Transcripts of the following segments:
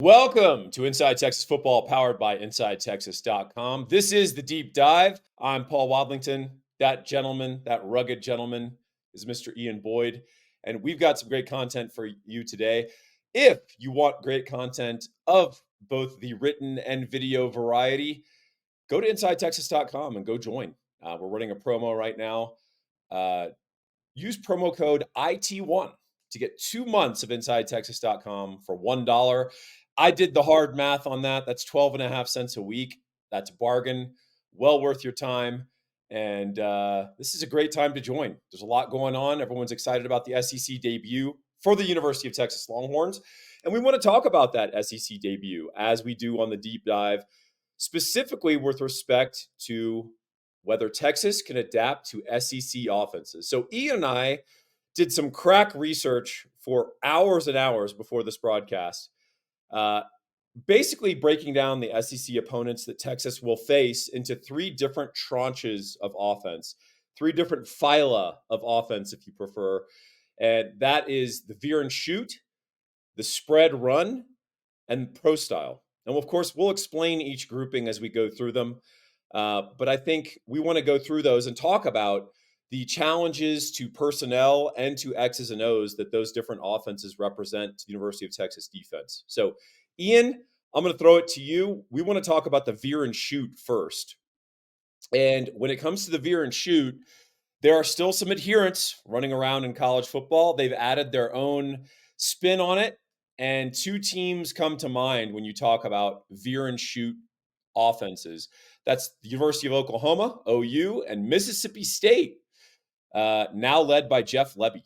Welcome to Inside Texas Football, powered by InsideTexas.com. This is the Deep Dive. I'm Paul Wadlington. That gentleman, that rugged gentleman, is Mr. Ian Boyd. And we've got some great content for you today. If you want great content of both the written and video variety, go to InsideTexas.com and go join. We're running a promo right now. Use promo code IT1 to get 2 months of InsideTexas.com for $1. I did the hard math on that. That's 12 and a half cents a week. That's a bargain. Well worth your time. And this is a great time to join. There's a lot going on. Everyone's excited about the SEC debut for the University of Texas Longhorns. And we want to talk about that SEC debut as we do on the deep dive, specifically with respect to whether Texas can adapt to SEC offenses. So Ian and I did some crack research for hours and hours before this broadcast, basically breaking down the SEC opponents that Texas will face into three different tranches of offense, three different phyla of offense, if you prefer. And that is the veer and shoot, the spread run, and pro style. And of course, we'll explain each grouping as we go through them. But I think we want to go through those and talk about the challenges to personnel and to X's and O's that those different offenses represent to the University of Texas defense. So, Ian, I'm going to throw it to you. We want to talk about the veer and shoot first. And when it comes to the veer and shoot, there are still some adherents running around in college football. They've added their own spin on it. And two teams come to mind when you talk about veer and shoot offenses. That's the University of Oklahoma, OU, and Mississippi State, now led by Jeff Lebby.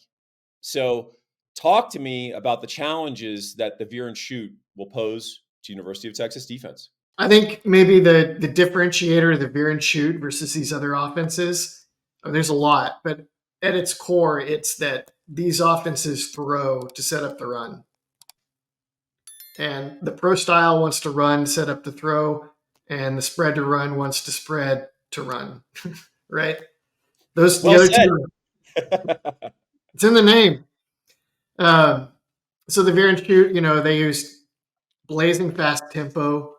So talk to me about the challenges that the veer and shoot will pose to University of Texas defense. I think maybe the differentiator, the veer and shoot versus these other offenses, there's a lot, but at its core, it's that these offenses throw to set up the run. And the pro style wants to run, set up the throw, and the spread to run wants to spread to run, right? Those Well the other said. two, it's in the name. So the veer and shoot, they used blazing fast tempo.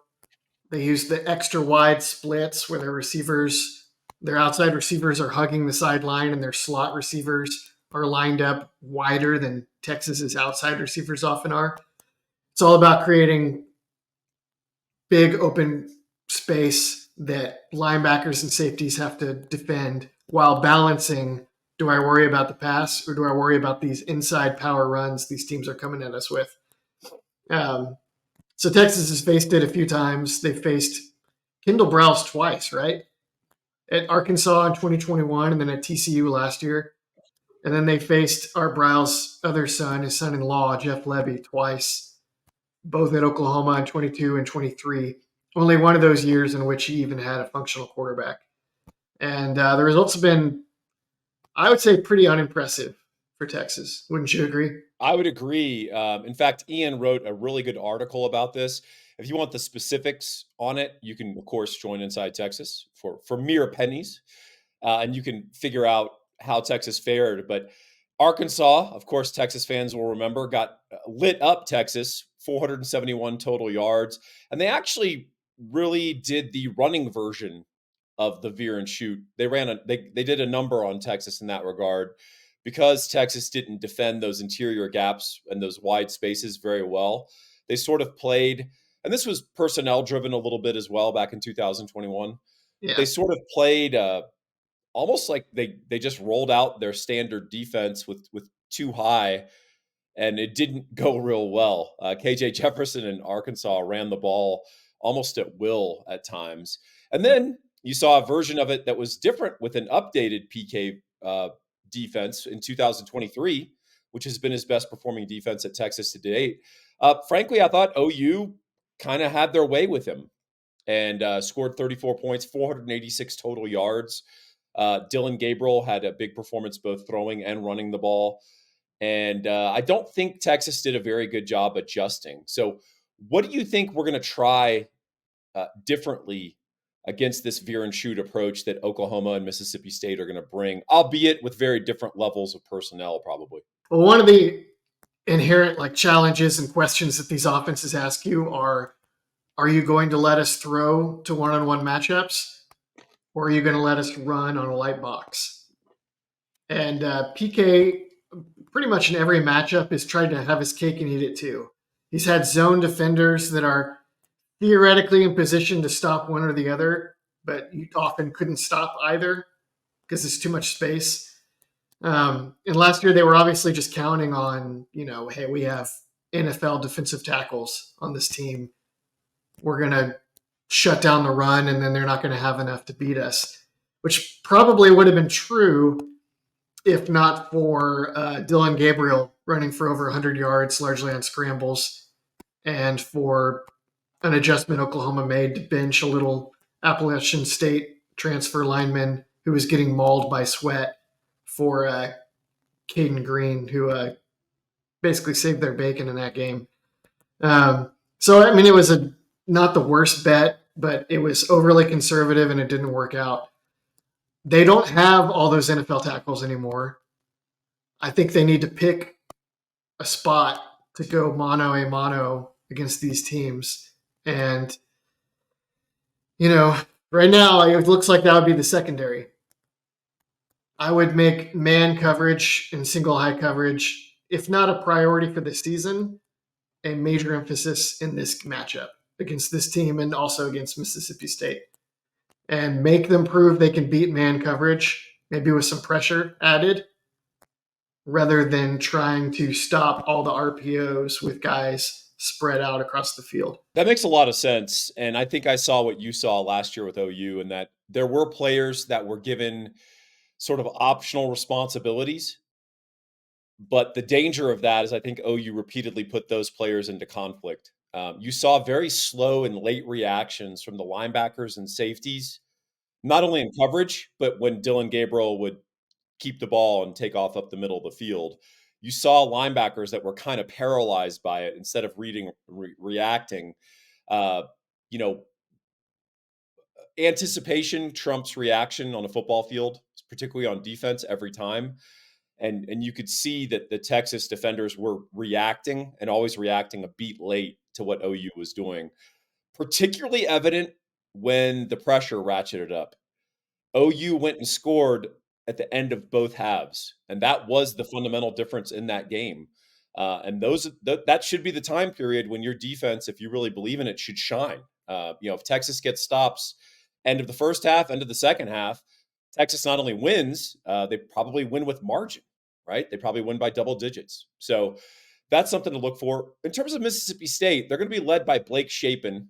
They used the extra wide splits where their outside receivers are hugging the sideline and their slot receivers are lined up wider than Texas's outside receivers often are. It's all about creating big open space that linebackers and safeties have to defend while balancing, do I worry about the pass or do I worry about these inside power runs these teams are coming at us with? So Texas has faced it a few times. They faced Kendall Browse twice, right? At Arkansas in 2021 and then at TCU last year. And then they faced Art Brow's other son, his son-in-law, Jeff Lebby, twice, both at Oklahoma in 22 and 23. Only one of those years in which he even had a functional quarterback. And the results have been, I would say, pretty unimpressive for Texas. Wouldn't you agree? I would agree. In fact, Ian wrote a really good article about this. If you want the specifics on it, you can, of course, join Inside Texas for mere pennies. And you can figure out how Texas fared. But Arkansas, of course, Texas fans will remember, got lit up Texas, 471 total yards. And they actually really did the running version of the veer and shoot. They did a number on Texas in that regard because Texas didn't defend those interior gaps and those wide spaces very well. They sort of played, and this was personnel driven a little bit as well back in 2021. Yeah. They sort of played almost like they just rolled out their standard defense with too high, and it didn't go real well. KJ Jefferson in Arkansas ran the ball almost at will at times. And then you saw a version of it that was different with an updated PK defense in 2023, which has been his best performing defense at Texas to date. Frankly, I thought OU kind of had their way with him and scored 34 points, 486 total yards. Dylan Gabriel had a big performance both throwing and running the ball. And I don't think Texas did a very good job adjusting. So what do you think we're going to try differently against this veer and shoot approach that Oklahoma and Mississippi State are going to bring, albeit with very different levels of personnel, probably? Well, one of the inherent like challenges and questions that these offenses ask you are you going to let us throw to one-on-one matchups, or are you going to let us run on a light box? And PK, pretty much in every matchup, is trying to have his cake and eat it too. He's had zone defenders that are theoretically in position to stop one or the other, but you often couldn't stop either because there's too much space. And last year they were obviously just counting on, hey, we have NFL defensive tackles on this team. We're going to shut down the run, and then they're not going to have enough to beat us, which probably would have been true if not for Dylan Gabriel running for over 100 yards, largely on scrambles, and for an adjustment Oklahoma made to bench a little Appalachian State transfer lineman who was getting mauled by Sweat for Caden Green, who basically saved their bacon in that game. So, I mean, it was not the worst bet, but it was overly conservative and it didn't work out. They don't have all those NFL tackles anymore. I think they need to pick a spot to go mano a mano against these teams. And, right now it looks like that would be the secondary. I would make man coverage and single high coverage, if not a priority for the season, a major emphasis in this matchup against this team and also against Mississippi State. And make them prove they can beat man coverage, maybe with some pressure added, rather than trying to stop all the RPOs with guys spread out across the field. That makes a lot of sense. And I think I saw what you saw last year with OU, and that there were players that were given sort of optional responsibilities. But the danger of that is I think OU repeatedly put those players into conflict. You saw very slow and late reactions from the linebackers and safeties, not only in coverage, but when Dylan Gabriel would keep the ball and take off up the middle of the field. You saw linebackers that were kind of paralyzed by it instead of reacting. Uh, you know, Anticipation trumps reaction on a football field, particularly on defense every time. And you could see that the Texas defenders were reacting and always reacting a beat late to what OU was doing. Particularly evident when the pressure ratcheted up. OU went and scored at the end of both halves, and that was the fundamental difference in that game. And that should be the time period when your defense, if you really believe in it, should shine. If Texas gets stops, end of the first half, end of the second half, Texas not only wins, they probably win with margin, right? They probably win by double digits. So that's something to look for. In terms of Mississippi State, they're going to be led by Blake Shapen,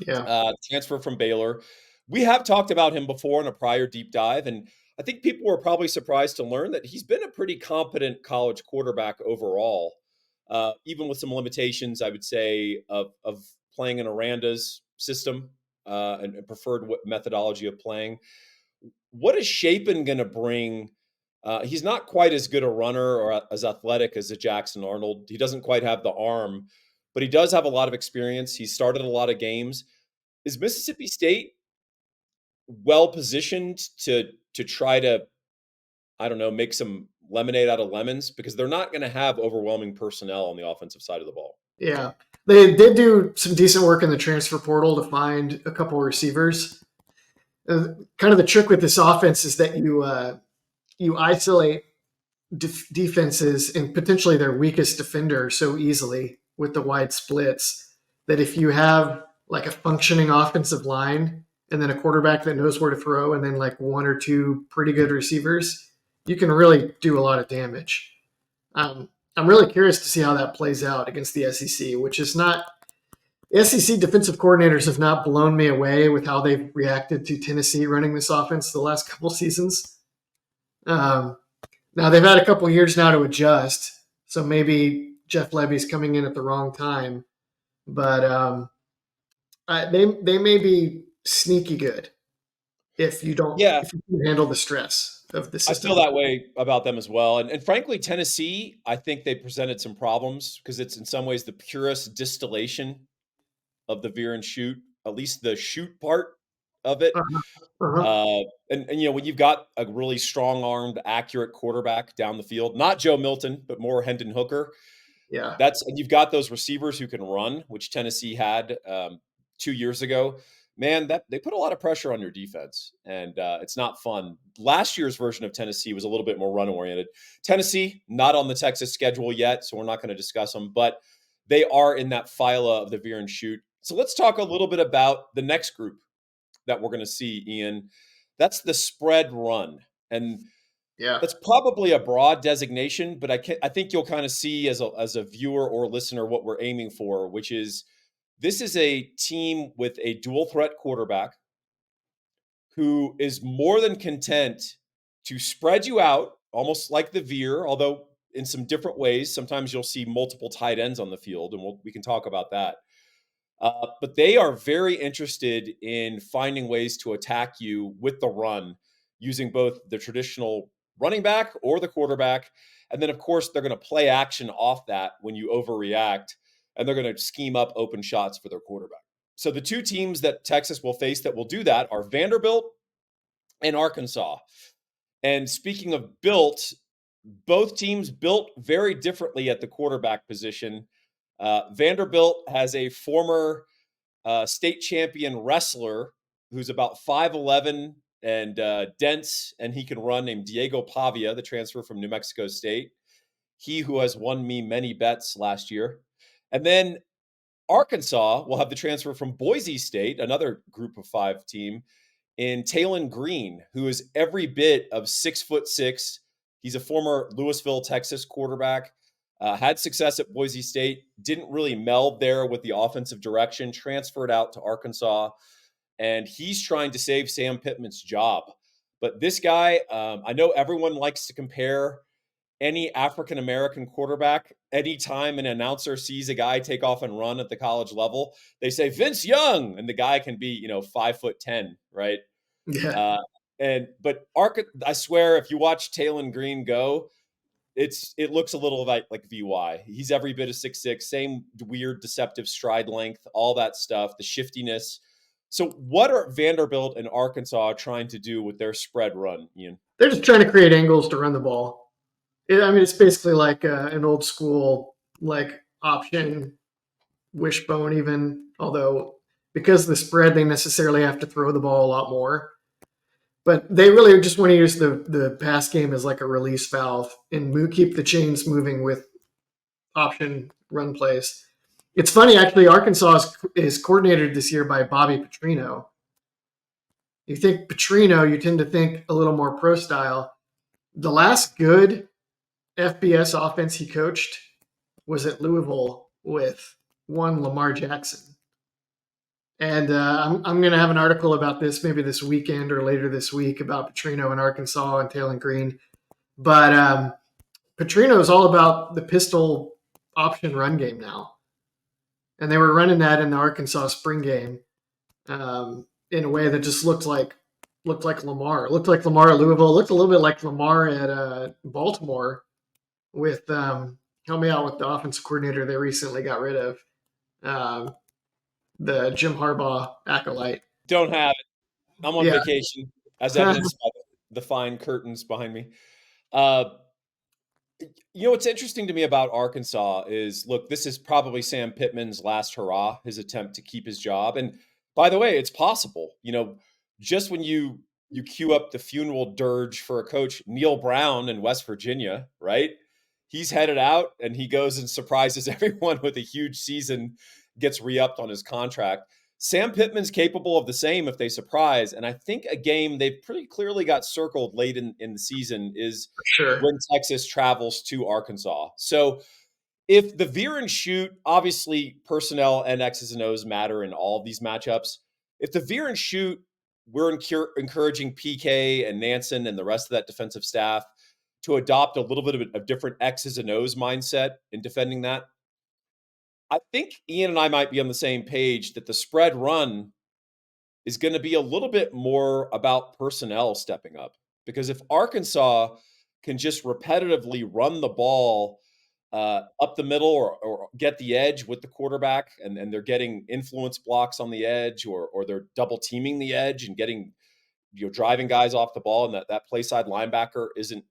Yeah. transfer from Baylor. We have talked about him before in a prior deep dive, and I think people were probably surprised to learn that he's been a pretty competent college quarterback overall, even with some limitations, I would say, of playing in Aranda's system and preferred methodology of playing. What is Shapen going to bring? He's not quite as good a runner or as athletic as a Jackson Arnold. He doesn't quite have the arm, but he does have a lot of experience. He started a lot of games. Is Mississippi State well positioned to try to, I don't know, make some lemonade out of lemons? Because they're not going to have overwhelming personnel on the offensive side of the ball. Yeah. They did do some decent work in the transfer portal to find a couple of receivers. Kind of the trick with this offense is that you isolate defenses and potentially their weakest defender so easily with the wide splits that if you have like a functioning offensive line and then a quarterback that knows where to throw and then like one or two pretty good receivers, you can really do a lot of damage. I'm really curious to see how that plays out against the SEC, which is not. SEC defensive coordinators have not blown me away with how they've reacted to Tennessee running this offense the last couple seasons. Now they've had a couple years now to adjust, so maybe Jeff Levy's coming in at the wrong time, but they may be sneaky good if you don't Yeah, if you can handle the stress of the I feel system. that way about them as well. And frankly, Tennessee, I think they presented some problems because it's in some ways the purest distillation of the veer and shoot, at least the shoot part of it. Uh-huh. Uh-huh. And when you've got a really strong armed, accurate quarterback down the field, not Joe Milton, but more Hendon Hooker, Yeah. And you've got those receivers who can run, which Tennessee had 2 years ago. Man, that they put a lot of pressure on your defense, and it's not fun. Last year's version of Tennessee was a little bit more run oriented. Tennessee not on the Texas schedule yet, so we're not going to discuss them, but they are in that phyla of the Veer and Shoot. So let's talk a little bit about the next group that we're going to see, Ian. That's the spread run, and Yeah. that's probably a broad designation, but I think you'll kind of see as a viewer or listener what we're aiming for, which is this is a team with a dual threat quarterback who is more than content to spread you out, almost like the Veer, although in some different ways. Sometimes you'll see multiple tight ends on the field, and we can talk about that. But they are very interested in finding ways to attack you with the run using both the traditional running back or the quarterback. And then, of course, they're going to play action off that when you overreact, and they're going to scheme up open shots for their quarterback. So the two teams that Texas will face that will do that are Vanderbilt and Arkansas. And speaking of built, both teams built very differently at the quarterback position. Vanderbilt has a former state champion wrestler who's about 5'11 and dense, and he can run, named Diego Pavia, the transfer from New Mexico State. He who has won me many bets last year. And then Arkansas will have the transfer from Boise State, another group of five team, in Talon Green, who is every bit of 6'6". He's a former Louisville, Texas quarterback. Had success at Boise State, didn't really meld there with the offensive direction, transferred out to Arkansas, and he's trying to save Sam Pittman's job. But this guy, I know everyone likes to compare any African American quarterback. Anytime an announcer sees a guy take off and run at the college level, they say Vince Young, and the guy can be 5'10", right? Yeah. Uh, I swear, if you watch Talon Green go, it looks a little like VY. He's every bit of 6'6", same weird deceptive stride length, all that stuff, the shiftiness. So what are Vanderbilt and Arkansas trying to do with their spread run, Ian? They're just trying to create angles to run the ball. I mean, it's basically like an old school like option wishbone, even. Although because of the spread, they necessarily have to throw the ball a lot more. But they really just want to use the pass game as like a release valve and keep the chains moving with option run plays. It's funny, actually. Arkansas is coordinated this year by Bobby Petrino. You think Petrino, you tend to think a little more pro style. The last good FBS offense he coached was at Louisville with one Lamar Jackson. And I'm going to have an article about this maybe this weekend or later this week about Petrino in Arkansas and Talon Green. But Petrino is all about the pistol option run game now. And they were running that in the Arkansas spring game in a way that just looked like Lamar. It looked like Lamar at Louisville. It looked a little bit like Lamar at Baltimore with help me out with the offensive coordinator they recently got rid of. The Jim Harbaugh acolyte. Don't have it. I'm on Yeah. vacation, as evidenced by the fine curtains behind me. Uh, what's interesting to me about Arkansas is, look, this is probably Sam Pittman's last hurrah, his attempt to keep his job. And by the way, it's possible. Just when you queue up the funeral dirge for a coach, Neil Brown in West Virginia, right? He's headed out and he goes and surprises everyone with a huge season, gets re-upped on his contract. Sam Pittman's capable of the same if they surprise. And I think a game they've pretty clearly got circled late in the season is Sure. when Texas travels to Arkansas. So if the Veer and Shoot, obviously personnel and X's and O's matter in all of these matchups. If the Veer and Shoot, we're encouraging PK and Nansen and the rest of that defensive staff to adopt a little bit of a different X's and O's mindset in defending that. I think Ian and I might be on the same page that the spread run is going to be a little bit more about personnel stepping up. Because if Arkansas can just repetitively run the ball up the middle or get the edge with the quarterback, and they're getting influence blocks on the edge, or they're double teaming the edge and getting driving guys off the ball, and that play side linebacker isn't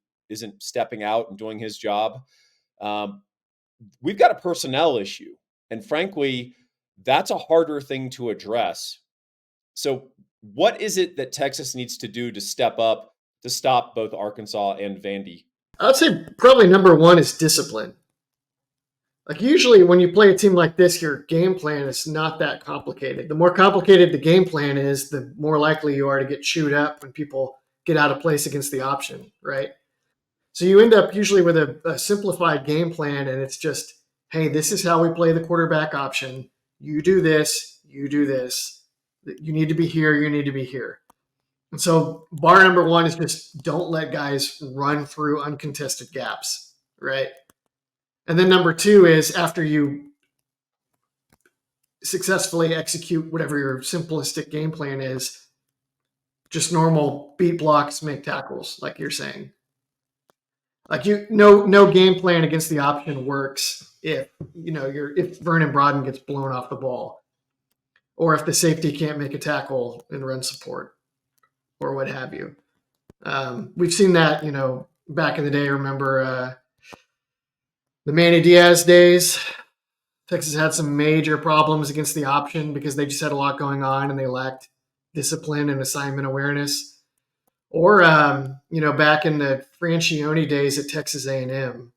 stepping out and doing his job. we've got a personnel issue. And frankly, that's a harder thing to address. So, what is it that Texas needs to do to step up to stop both Arkansas and Vandy? I'd say probably number one is discipline. Like usually when you play a team like this, your game plan is not that complicated. The more complicated the game plan is, the more likely you are to get chewed up when people get out of place against the option, right? So you end up usually with a simplified game plan, and it's just, hey, this is how we play the quarterback option. You do this, you do this. You need to be here, you need to be here. And so bar number one is just don't let guys run through uncontested gaps, right? And then number two is after you successfully execute whatever your simplistic game plan is, just normal beat blocks, make tackles, like you're saying. Like no game plan against the option works if if Vernon Brodden gets blown off the ball, or if the safety can't make a tackle in run support, or what have you. We've seen that back in the day. Remember the Manny Diaz days? Texas had some major problems against the option because they just had a lot going on and they lacked discipline and assignment awareness. Or back in the Francione days at Texas A&M.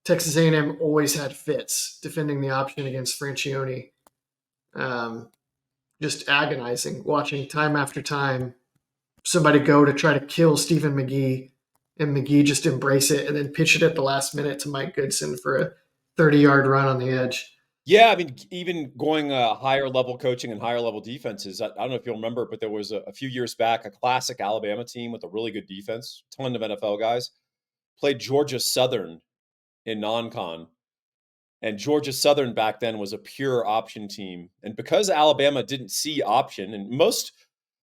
Texas A&M always had fits defending the option against Francione. Just agonizing, watching time after time somebody go to try to kill Stephen McGee, and McGee just embrace it and then pitch it at the last minute to Mike Goodson for a 30-yard run on the edge. Yeah, I mean, even going higher level coaching and higher level defenses. I don't know if you'll remember, but there was a few years back a classic Alabama team with a really good defense, ton of NFL guys, played Georgia Southern in non-con. And Georgia Southern back then was a pure option team. And because Alabama didn't see option, and most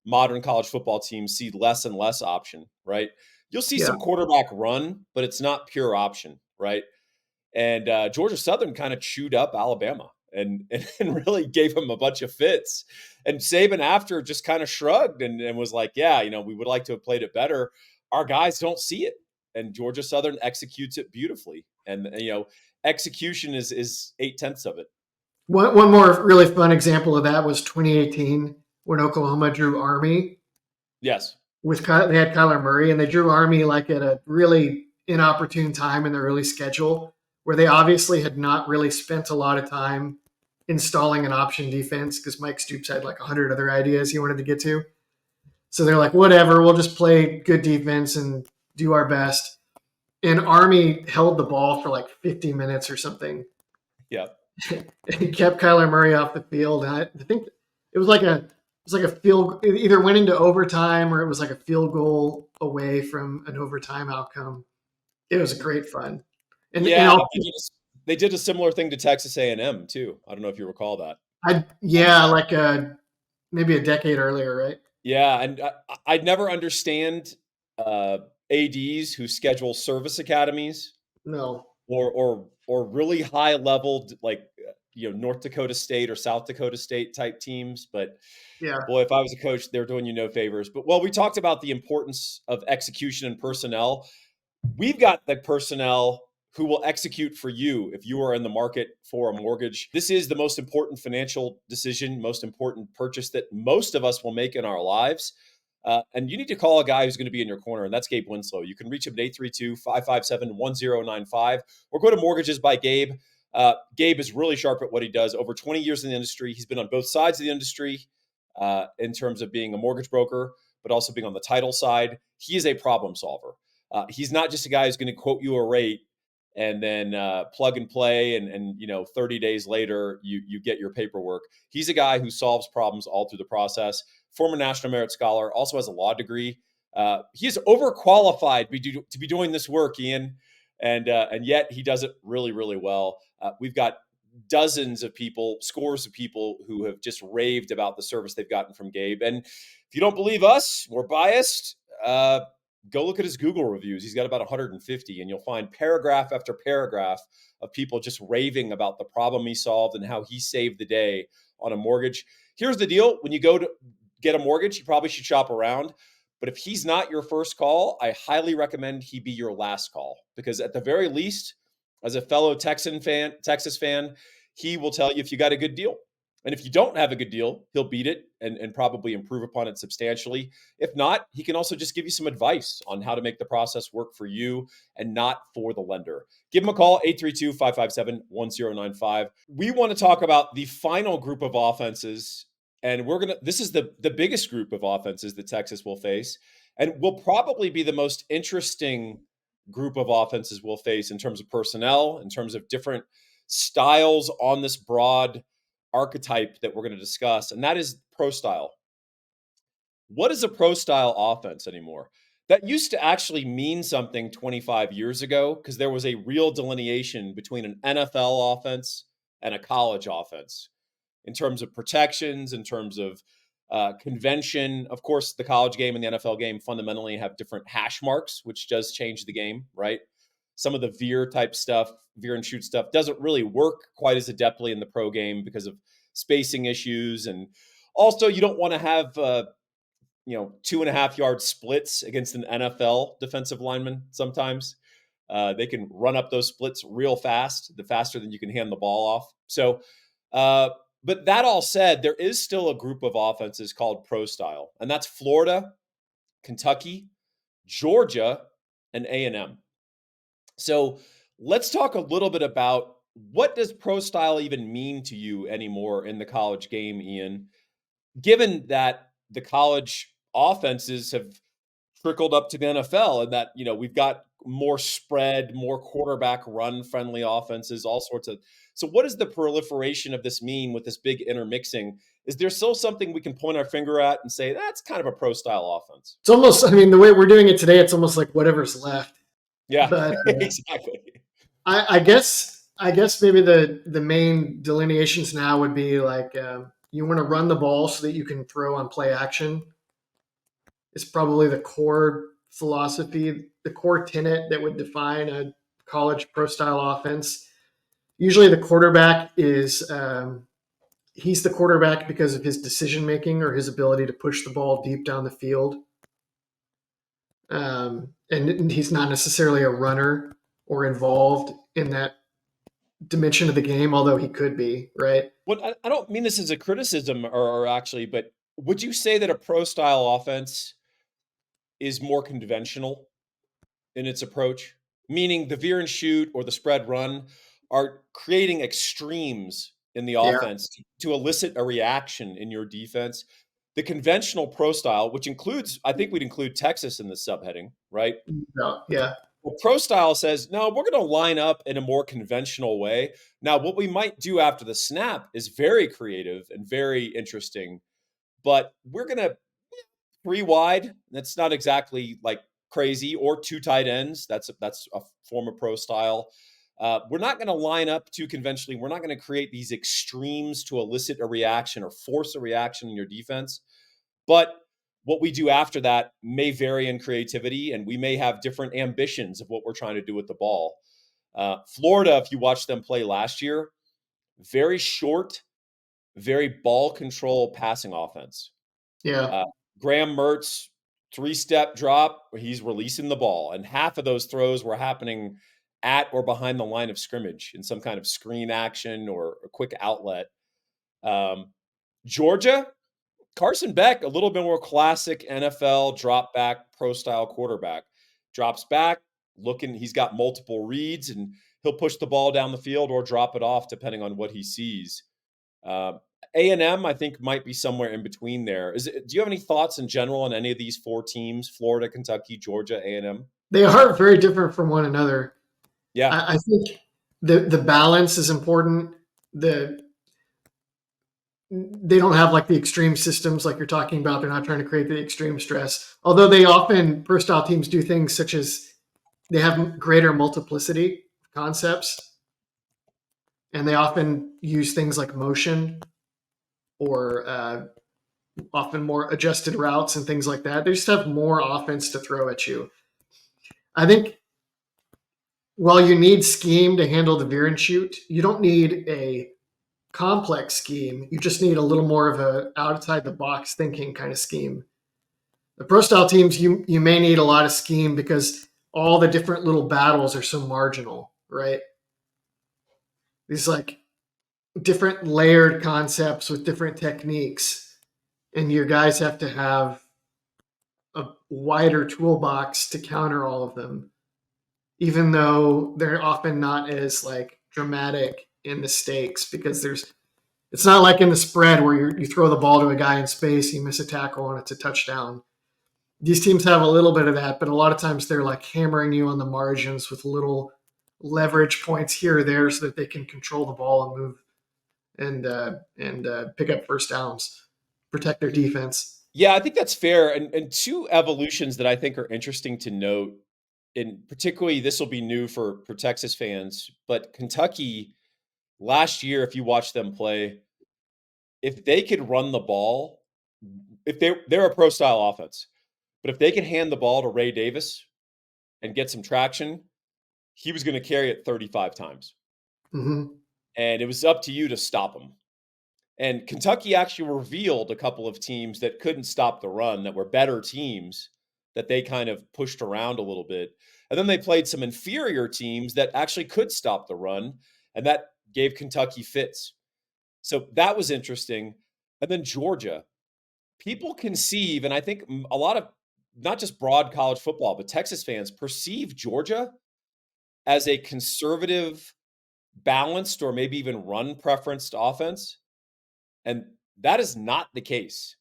modern college football teams see less and less option, right? You'll see Yeah. some quarterback run, but it's not pure option, right? And Georgia Southern kind of chewed up Alabama and really gave him a bunch of fits. And Saban after just kind of shrugged and was like, yeah, we would like to have played it better. Our guys don't see it. And Georgia Southern executes it beautifully. And execution is 8/10 of it. One more really fun example of that was 2018 when Oklahoma drew Army. Yes. They had Kyler Murray, and they drew Army like at a really inopportune time in their early schedule where they obviously had not really spent a lot of time installing an option defense because Mike Stoops had like 100 other ideas he wanted to get to. So they're like, whatever, we'll just play good defense and do our best. And Army held the ball for like 50 minutes or something. Yeah. He kept Kyler Murray off the field. And I think it was like a field, either went into overtime or it was like a field goal away from an overtime outcome. It was great fun. And Yeah, I'll, they did a similar thing to Texas A&M too. I don't know if you recall that. like maybe a decade earlier, right? Yeah, and I'd never understand ADs who schedule service academies No. or really high level like North Dakota State or South Dakota State type teams. But Yeah. boy, if I was a coach, they're doing you no favors. But we talked about the importance of execution and personnel. We've got the personnel who will execute for you if you are in the market for a mortgage. This is the most important financial decision, most important purchase that most of us will make in our lives. And you need to call a guy who's going to be in your corner, and that's Gabe Winslow. You can reach him at 832-557-1095 or go to Mortgages by Gabe. Gabe is really sharp at what he does. Over 20 years in the industry. He's been on both sides of the industry in terms of being a mortgage broker, but also being on the title side. He is a problem solver. He's not just a guy who's going to quote you a rate and then plug and play, and 30 days later you get your paperwork. He's a guy who solves problems all through the process. Former National Merit Scholar, also has a law degree. He is overqualified to be doing this work, Ian, and yet he does it really, really well. We've got dozens of people, scores of people who have just raved about the service they've gotten from Gabe. And if you don't believe us, we're biased. Go look at his Google reviews. He's got about 150, and you'll find paragraph after paragraph of people just raving about the problem he solved and how he saved the day on a mortgage. Here's the deal. When you go to get a mortgage, you probably should shop around. But if he's not your first call, I highly recommend he be your last call, because at the very least, as a fellow Texas fan, he will tell you if you got a good deal. And if you don't have a good deal, he'll beat it and probably improve upon it substantially. If not, he can also just give you some advice on how to make the process work for you and not for the lender. Give him a call, 832-557-1095. We want to talk about the final group of offenses. And this is the biggest group of offenses that Texas will face, and will probably be the most interesting group of offenses we'll face in terms of personnel, in terms of different styles on this broad archetype that we're going to discuss, and that is pro style. What is a pro style offense anymore? That used to actually mean something 25 years ago because there was a real delineation between an NFL offense and a college offense in terms of protections, in terms of convention. Of course, the college game and the NFL game fundamentally have different hash marks, which does change the game, right? Some of the Veer type stuff, Veer and shoot stuff, doesn't really work quite as adeptly in the pro game because of spacing issues. And also, you don't want to have 2.5-yard splits against an NFL defensive lineman. Sometimes they can run up those splits real fast, the faster than you can hand the ball off. So, but that all said, there is still a group of offenses called pro style, and that's Florida, Kentucky, Georgia, and A&M. So let's talk a little bit about what does pro style even mean to you anymore in the college game, Ian, given that the college offenses have trickled up to the NFL and that, we've got more spread, more quarterback run friendly offenses, all sorts of. So what does the proliferation of this mean with this big intermixing? Is there still something we can point our finger at and say that's kind of a pro style offense? It's almost, the way we're doing it today, it's almost like whatever's left. Yeah, But exactly. I guess maybe the main delineations now would be like you want to run the ball so that you can throw on play action. It's probably the core philosophy, the core tenet that would define a college pro style offense. Usually, the quarterback is he's the quarterback because of his decision making or his ability to push the ball deep down the field. And he's not necessarily a runner or involved in that dimension of the game, although he could be, right? Well, I don't mean this as a criticism or actually, but would you say that a pro style offense is more conventional in its approach? Meaning the veer and shoot or the spread run are creating extremes in the Yeah. offense to elicit a reaction in your defense. The conventional pro style, which includes, I think we'd include Texas in the subheading, right? No, yeah. Well, pro style says, no, we're going to line up in a more conventional way. Now, what we might do after the snap is very creative and very interesting, but we're going to 3 wide. That's not exactly like crazy, or 2 tight ends. That's a form of pro style. We're not going to line up too conventionally. We're not going to create these extremes to elicit a reaction or force a reaction in your defense. But what we do after that may vary in creativity, and we may have different ambitions of what we're trying to do with the ball. Florida, if you watched them play last year, very short, very ball control passing offense. Yeah. Graham Mertz, 3-step drop, he's releasing the ball. And half of those throws were happening at or behind the line of scrimmage in some kind of screen action or a quick outlet. Georgia, Carson Beck, a little bit more classic NFL drop back pro style quarterback. Drops back, he's got multiple reads, and he'll push the ball down the field or drop it off depending on what he sees. A&M, I think, might be somewhere in between there. Do you have any thoughts in general on any of these 4 teams, Florida, Kentucky, Georgia, A&M? They are very different from one another. Yeah. I think the balance is important. They don't have like the extreme systems like you're talking about. They're not trying to create the extreme stress. Although they often, pro style teams do things such as they have greater multiplicity concepts, and they often use things like motion or often more adjusted routes and things like that. They just have more offense to throw at you. I think while you need scheme to handle the veer and shoot, you don't need a complex scheme. You just need a little more of a outside the box thinking kind of scheme. The pro style teams, you may need a lot of scheme because all the different little battles are so marginal, right? these like different layered concepts with different techniques, and your guys have to have a wider toolbox to counter all of them, even though they're often not as like dramatic in the stakes because there's it's not like in the spread where you throw the ball to a guy in space, you miss a tackle, and it's a touchdown. These teams have a little bit of that, but a lot of times they're like hammering you on the margins with little leverage points here or there so that they can control the ball and move and pick up first downs, protect their defense. Yeah, I think that's fair. And two evolutions that I think are interesting to note, and particularly this will be new for Texas fans, but Kentucky last year, if you watch them play, if they could run the ball, if they're a pro style offense, but if they could hand the ball to Ray Davis and get some traction, he was going to carry it 35 times. Mm-hmm. And it was up to you to stop him. And Kentucky actually revealed a couple of teams that couldn't stop the run, that were better teams, that they kind of pushed around a little bit. And then they played some inferior teams that actually could stop the run, and that gave Kentucky fits. So that was interesting. And then Georgia. People conceive, and I think a lot of not just broad college football, but Texas fans perceive Georgia as a conservative, balanced, or maybe even run preferenced offense. And that is not the case.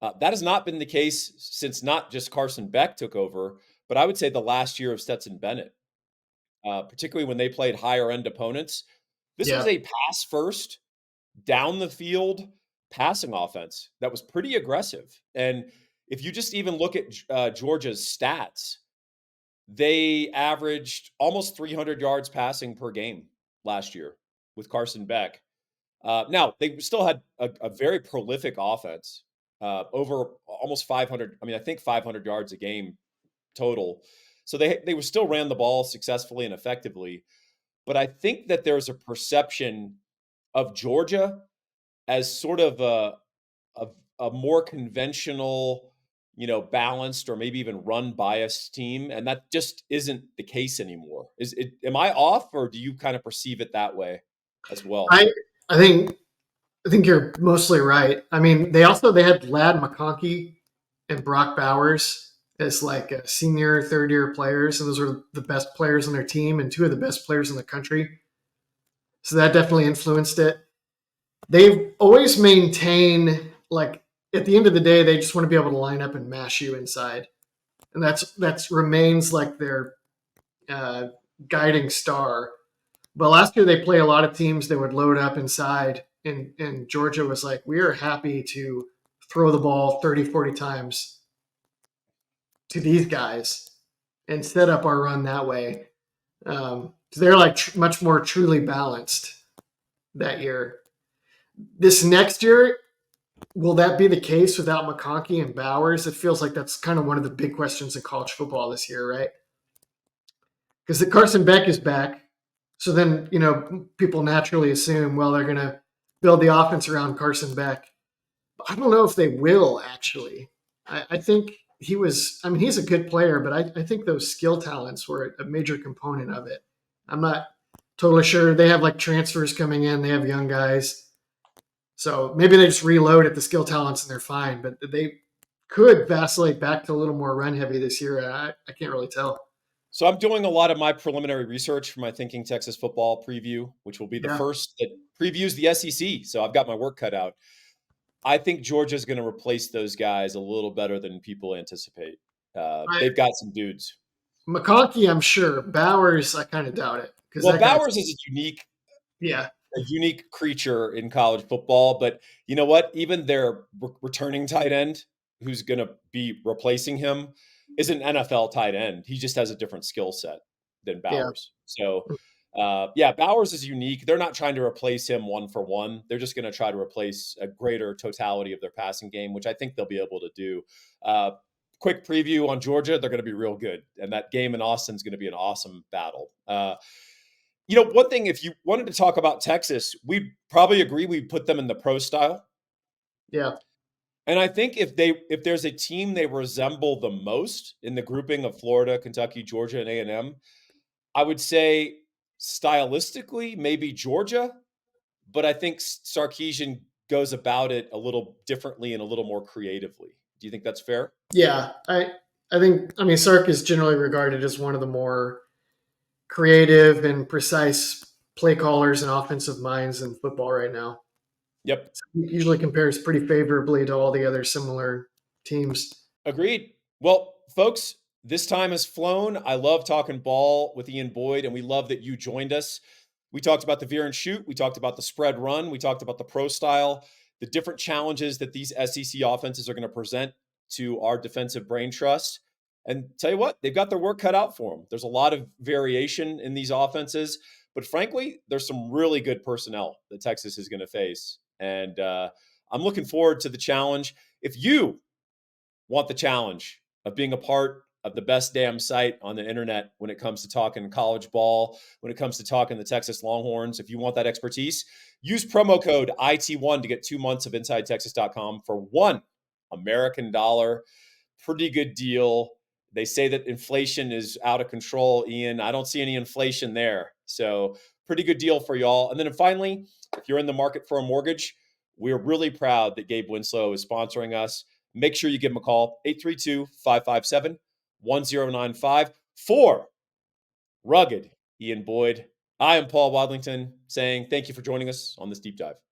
That has not been the case since not just Carson Beck took over, but I would say the last year of Stetson Bennett, particularly when they played higher end opponents. This was Yeah, a pass first, down the field passing offense that was pretty aggressive. And if you just even look at Georgia's stats, they averaged almost 300 yards passing per game last year with Carson Beck. Now, they still had a very prolific offense, over almost 500. I mean, I think 500 yards a game total. So they were still ran the ball successfully and effectively. But I think that there's a perception of Georgia as sort of a, a more conventional, balanced or maybe even run biased team, and that just isn't the case anymore. Is it? Am I off, or do you kind of perceive it that way as well? I I think I think you're mostly right. I mean, they had Lad McConkey and Brock Bowers as like senior third year players, and those were the best players on their team and two of the best players in the country. So that definitely influenced it. They've always maintained like at the end of the day, they just want to be able to line up and mash you inside, and that's remains like their uh, guiding star. But last year they play a lot of teams that would load up inside, and Georgia was like, we are happy to throw the ball 30, 40 times to these guys and set up our run that way. They're like much more truly balanced that year. This next year, will that be the case without McConkey and Bowers? It feels like that's kind of one of the big questions in college football this year, right? Because the Carson Beck is back. So then, people naturally assume, well, they're going to build the offense around Carson Beck. But I don't know if they will actually. I think he's a good player, but I think those skill talents were a major component of it. I'm not totally sure. They have like transfers coming in, they have young guys. So maybe they just reload at the skill talents and they're fine, but they could vacillate back to a little more run heavy this year. I can't really tell. So I'm doing a lot of my preliminary research for my Thinking Texas Football preview, which will be the Yeah. first that previews the SEC. So I've got my work cut out. I think Georgia's going to replace those guys a little better than people anticipate. I, They've got some dudes. McConkey, I'm sure. Bowers, I kind of doubt it because Well, that guy's, Bowers is yeah, a unique creature in college football, but you know what? Even their returning tight end, who's going to be replacing him, is an NFL tight end. He just has a different skill set than yeah. Bowers. So, yeah, Bowers is unique. They're not trying to replace him one for one. They're just going to try to replace a greater totality of their passing game, which I think they'll be able to do. Quick preview on Georgia. They're going to be real good. And that game in Austin is going to be an awesome battle. One thing, if you wanted to talk about Texas, we'd probably agree we'd put them in the pro style. Yeah. And I think if there's a team they resemble the most in the grouping of Florida, Kentucky, Georgia, and A&M, I would say stylistically, maybe Georgia, but I think Sarkisian goes about it a little differently and a little more creatively. Do you think that's fair? Yeah, I think I mean Sark is generally regarded as one of the more creative and precise play callers and offensive minds in football right now. Yep. So he usually compares pretty favorably to all the other similar teams. Agreed. Well, folks, this time has flown. I love talking ball with Ian Boyd, and we love that you joined us. We talked about the veer and shoot. We talked about the spread run. We talked about the pro style, the different challenges that these SEC offenses are going to present to our defensive brain trust. And tell you what, they've got their work cut out for them. There's a lot of variation in these offenses, but frankly, there's some really good personnel that Texas is going to face. And I'm looking forward to the challenge. If you want the challenge of being a part of the best damn site on the internet when it comes to talking college ball, when it comes to talking the Texas Longhorns, if you want that expertise, use promo code IT1 to get 2 months of InsideTexas.com for $1 American. Pretty good deal. They say that inflation is out of control, Ian. I don't see any inflation there. So, pretty good deal for y'all. And then finally, if you're in the market for a mortgage, we're really proud that Gabe Winslow is sponsoring us. Make sure you give him a call, 832-557-1095 for rugged Ian Boyd. I am Paul Wadlington saying thank you for joining us on this deep dive.